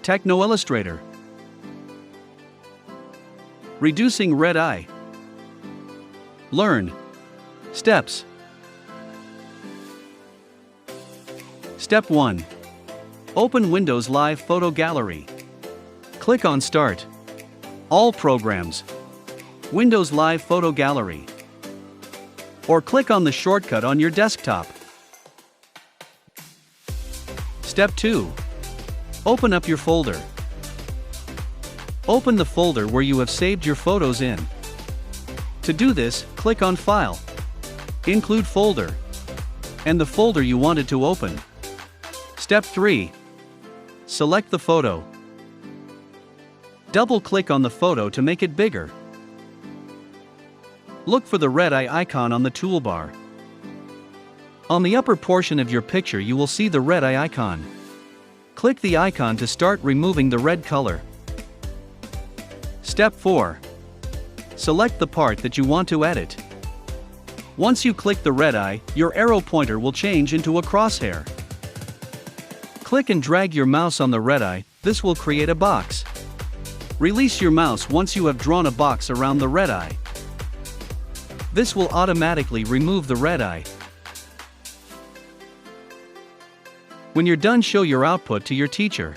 TechnoIllustrator. Reducing red eye. Learn. Steps. Step 1. Open Windows Live Photo Gallery. Click on Start. All Programs. Windows Live Photo Gallery. Or click on the shortcut on your desktop. Step 2. Open up your folder. Open the folder where you have saved your photos in. To do this, click on File, Include Folder, and the folder you wanted to open. Step 3. Select the photo. Double-click on the photo to make it bigger. Look for the red eye icon on the toolbar. On the upper portion of your picture you will see the red eye icon. Click the icon to start removing the red color. Step 4. Select the part that you want to edit. Once you click the red eye, your arrow pointer will change into a crosshair. Click and drag your mouse on the red eye, this will create a box. Release your mouse once you have drawn a box around the red eye. This will automatically remove the red eye. When you're done, show your output to your teacher.